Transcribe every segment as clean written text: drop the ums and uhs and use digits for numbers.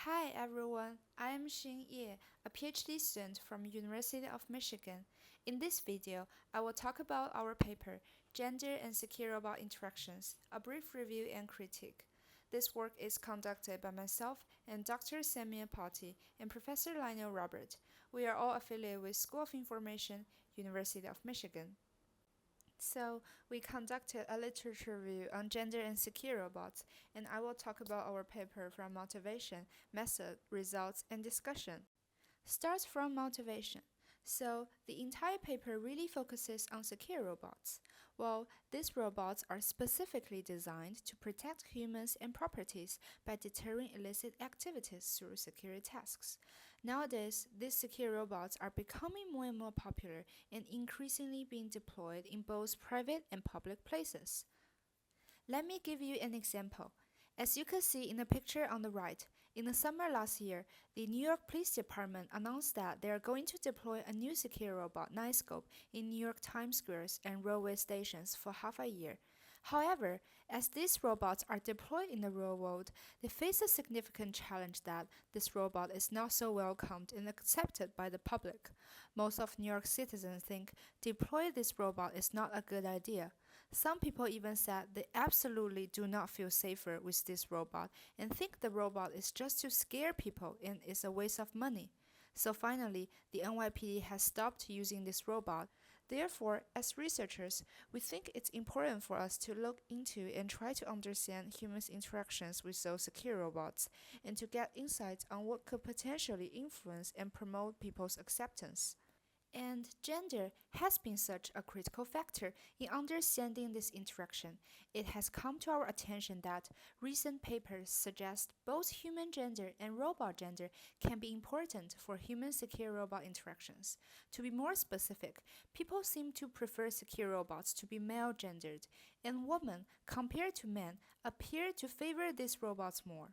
Hi everyone, I am Xin Ye, a PhD student from University of Michigan. In this video, I will talk about our paper, Gender and Secure Robot Interactions, a brief review and critique. This work is conducted by myself and Dr. Samuel Potty and Professor Lionel Robert. We are all affiliated with School of Information, University of Michigan. So, we conducted a literature review on gender and secure robots, and I will talk about our paper from motivation, method, results, and discussion. Starts from motivation. So, the entire paper really focuses on secure robots. Well, these robots are specifically designed to protect humans and properties by deterring illicit activities through security tasks. Nowadays, these secure robots are becoming more and more popular and increasingly being deployed in both private and public places. Let me give you an example. As you can see in the picture on the right, in the summer last year, the New York Police Department announced that they are going to deploy a new secure robot, Nightscope, in New York Times Squares and railway stations for half a year. However, as these robots are deployed in the real world, they face a significant challenge that this robot is not so welcomed and accepted by the public. Most of New York citizens think deploy this robot is not a good idea. Some people even said they absolutely do not feel safer with this robot and think the robot is just to scare people and is a waste of money. So finally, the NYPD has stopped using this robot. Therefore, as researchers, we think it's important for us to look into and try to understand humans' interactions with those secure robots and to get insights on what could potentially influence and promote people's acceptance. And gender has been such a critical factor in understanding this interaction. It has come to our attention that recent papers suggest both human gender and robot gender can be important for human secure robot interactions. To be more specific, people seem to prefer secure robots to be male gendered, and women, compared to men, appear to favor these robots more.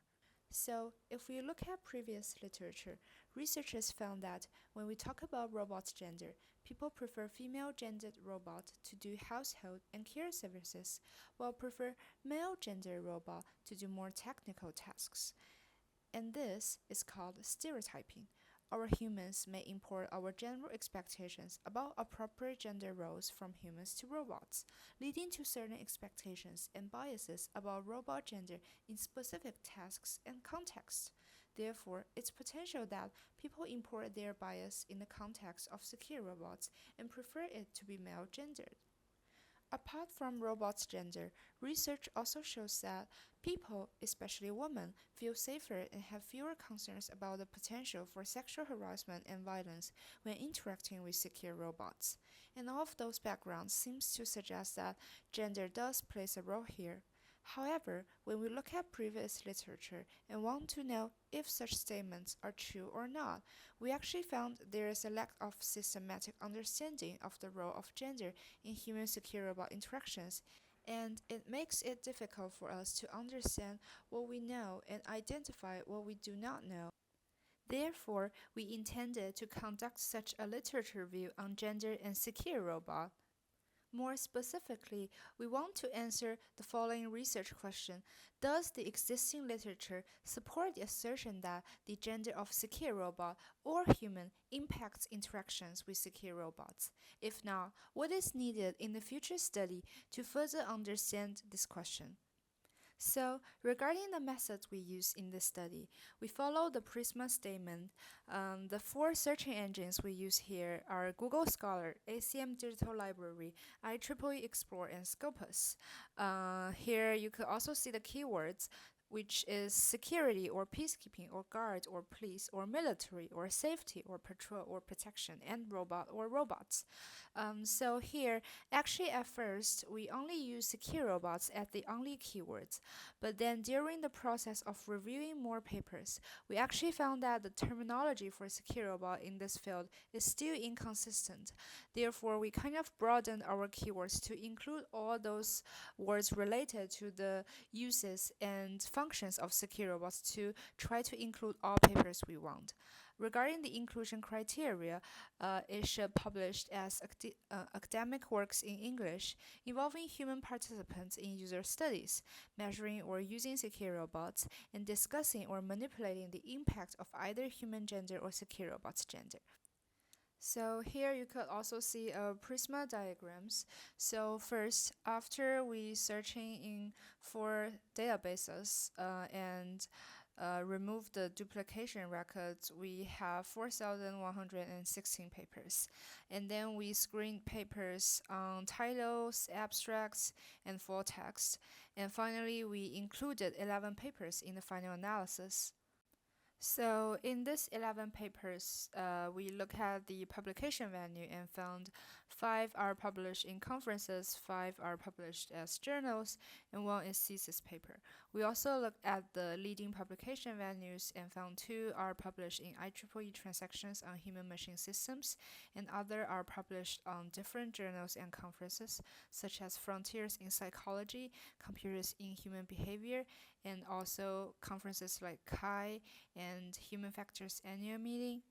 So, if we look at previous literature, researchers found that when we talk about robots' gender, people prefer female gendered robot to do household and care services, while prefer male gendered robot to do more technical tasks. And this is called stereotyping. Our humans may import our general expectations about appropriate gender roles from humans to robots, leading to certain expectations and biases about robot gender in specific tasks and contexts. Therefore, it's potential that people import their bias in the context of secure robots and prefer it to be male gendered. Apart from robots' gender, research also shows that people, especially women, feel safer and have fewer concerns about the potential for sexual harassment and violence when interacting with secure robots. And all of those backgrounds seems to suggest that gender does play a role here. However, when we look at previous literature and want to know if such statements are true or not, we actually found there is a lack of systematic understanding of the role of gender in human secure robot interactions, and it makes it difficult for us to understand what we know and identify what we do not know. Therefore, we intended to conduct such a literature review on gender and secure robot. More specifically, we want to answer the following research question. Does the existing literature support the assertion that the gender of secure robot or human impacts interactions with secure robots? If not, what is needed in the future study to further understand this question? So, regarding the methods we use in this study, we follow the Prisma statement. The four searching engines we use here are Google Scholar, ACM Digital Library, IEEE Explore, and Scopus. Here you could also see the keywords, which is security or peacekeeping or guard or police or military or safety or patrol or protection, and robot or robots. So here, actually at first, we only use secure robots as the only keywords. But then during the process of reviewing more papers, we actually found that the terminology for secure robot in this field is still inconsistent. Therefore, we kind of broadened our keywords to include all those words related to the uses and functions functions of secure robots to try to include all papers we want. Regarding the inclusion criteria, it should publish as academic works in English involving human participants in user studies, measuring or using secure robots, and discussing or manipulating the impact of either human gender or secure robots gender. So here you could also see prisma diagrams. So first, after we searching in for databases and remove the duplication records, we have 4,116 papers. And then we screened papers on titles, abstracts, and full text. And finally, we included 11 papers in the final analysis. So in this 11 papers, we look at the publication venue and found 5 are published in conferences, 5 are published as journals, and 1 is thesis paper. We also looked at the leading publication venues and found 2 are published in IEEE Transactions on Human-Machine Systems, and other are published on different journals and conferences, such as Frontiers in Psychology, Computers in Human Behavior, and also conferences like CHI and Human Factors Annual Meeting.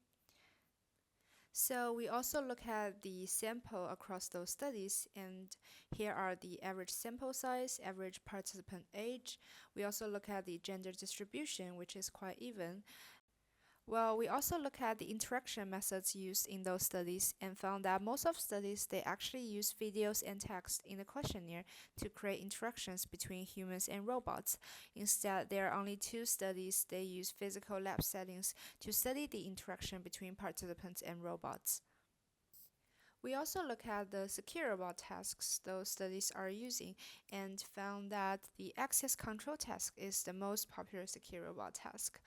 So we also look at the sample across those studies, and here are the average sample size, average participant age. We also look at the gender distribution, which is quite even. Well, we also look at the interaction methods used in those studies and found that most of studies, they actually use videos and text in the questionnaire to create interactions between humans and robots. Instead, there are only 2 studies, they use physical lab settings to study the interaction between participants and robots. We also look at the secure robot tasks those studies are using and found that the access control task is the most popular secure robot task.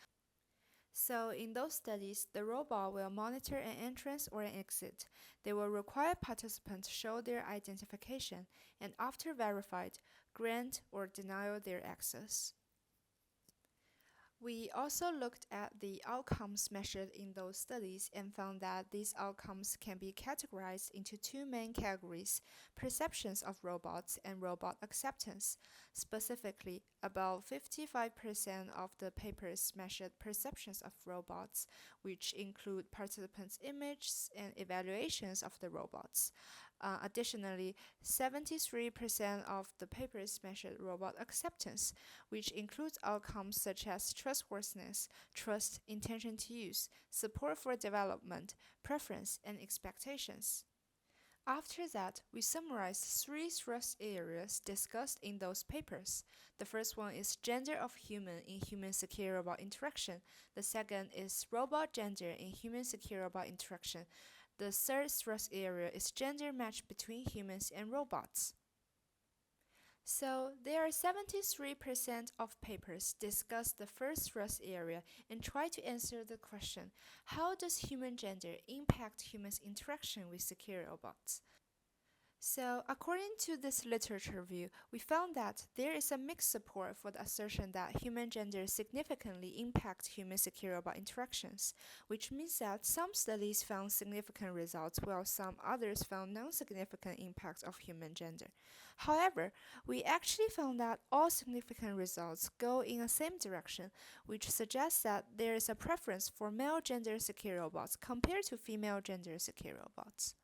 So in those studies, the robot will monitor an entrance or an exit. They will require participants show their identification and after verified, grant or deny their access. We also looked at the outcomes measured in those studies and found that these outcomes can be categorized into 2 main categories: perceptions of robots and robot acceptance. Specifically, about 55% of the papers measured perceptions of robots, which include participants' images and evaluations of the robots. Additionally, 73% of the papers measured robot acceptance, which includes outcomes such as trustworthiness, trust, intention to use, support for development, preference, and expectations. After that, we summarized 3 thrust areas discussed in those papers. The first one is gender of human in human secure robot interaction. The second is robot gender in human secure robot interaction. The third thrust area is gender match between humans and robots. So there are 73% of papers discuss the first thrust area and try to answer the question, how does human gender impact humans' interaction with secure robots? So, according to this literature review, we found that there is a mixed support for the assertion that human gender significantly impacts human secure robot interactions, which means that some studies found significant results while some others found non-significant impacts of human gender. However, we actually found that all significant results go in the same direction, which suggests that there is a preference for male gender secure robots compared to female gender secure robots.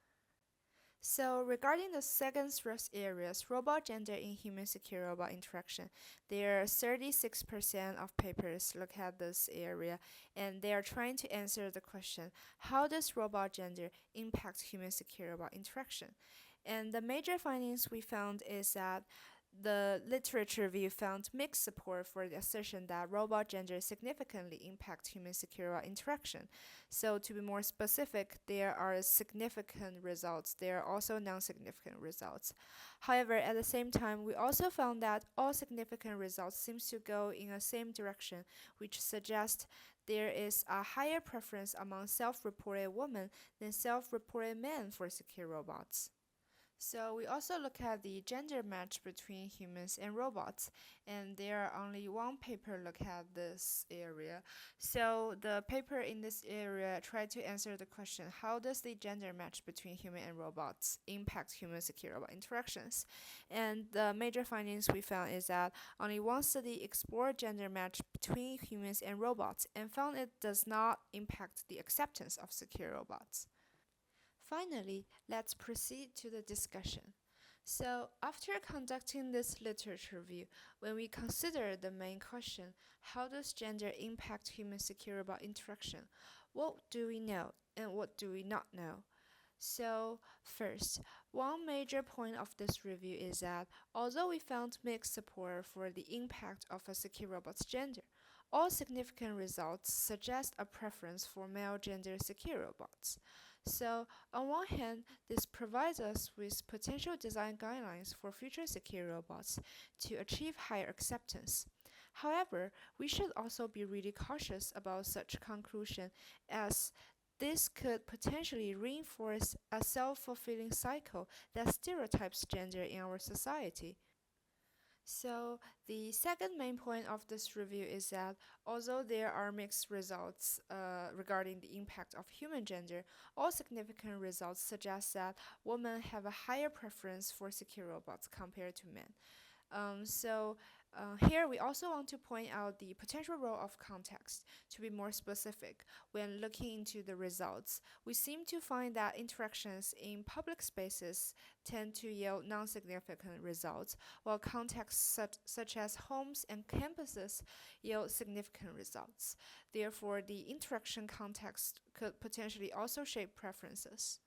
So regarding the second thrust areas, robot gender in human secure robot interaction, there are 36% of papers look at this area and they are trying to answer the question, how does robot gender impact human secure robot interaction? And the major findings we found is that the literature review found mixed support for the assertion that robot gender significantly impacts human secure interaction. So to be more specific, there are significant results. There are also non-significant results. However, at the same time, we also found that all significant results seems to go in the same direction, which suggests there is a higher preference among self-reported women than self-reported men for secure robots. So we also look at the gender match between humans and robots, and there are only one paper look at this area. So the paper in this area tried to answer the question, how does the gender match between human and robots impact human secure robot interactions? And the major findings we found is that only one study explored gender match between humans and robots and found it does not impact the acceptance of secure robots. Finally, let's proceed to the discussion. So, after conducting this literature review, when we consider the main question, how does gender impact human secure robot interaction? What do we know and what do we not know? So, first, one major point of this review is that although we found mixed support for the impact of a secure robot's gender, all significant results suggest a preference for male gender secure robots. So, on one hand, this provides us with potential design guidelines for future secure robots to achieve higher acceptance. However, we should also be really cautious about such conclusion as this could potentially reinforce a self-fulfilling cycle that stereotypes gender in our society. So, the second main point of this review is that although there are mixed results regarding the impact of human gender, all significant results suggest that women have a higher preference for secure robots compared to men. Here we also want to point out the potential role of context. To be more specific, when looking into the results, we seem to find that interactions in public spaces tend to yield non-significant results, while contexts such as homes and campuses yield significant results. Therefore, the interaction context could potentially also shape preferences.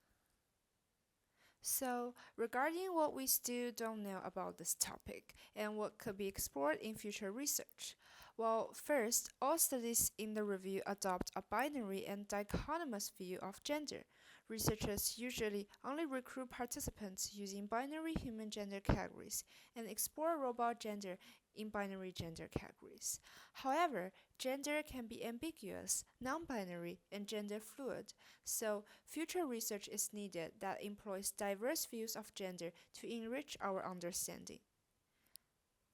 So, regarding what we still don't know about this topic and what could be explored in future research, well, first, all studies in the review adopt a binary and dichotomous view of gender. Researchers usually only recruit participants using binary human gender categories and explore robot gender in binary gender categories. However, gender can be ambiguous, non binary, and gender fluid, so future research is needed that employs diverse views of gender to enrich our understanding.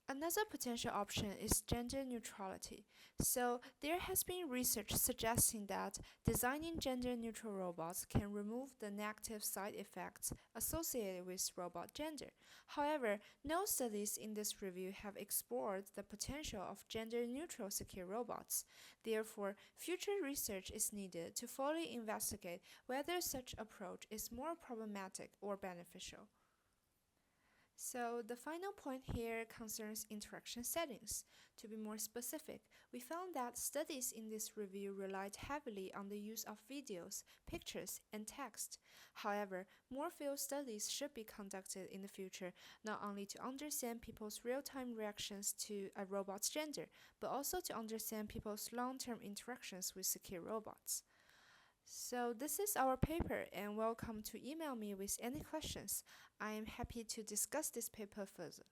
Another potential option is gender neutrality. So, there has been research suggesting that designing gender neutral robots can remove the negative side effects associated with robot gender. However, no studies in this review have explored the potential of gender neutral secure robots. Therefore, future research is needed to fully investigate whether such approach is more problematic or beneficial. So the final point here concerns interaction settings. To be more specific, we found that studies in this review relied heavily on the use of videos, pictures, and text. However, more field studies should be conducted in the future, not only to understand people's real-time reactions to a robot's gender, but also to understand people's long-term interactions with secure robots. So this is our paper, and welcome to email me with any questions. I am happy to discuss this paper further.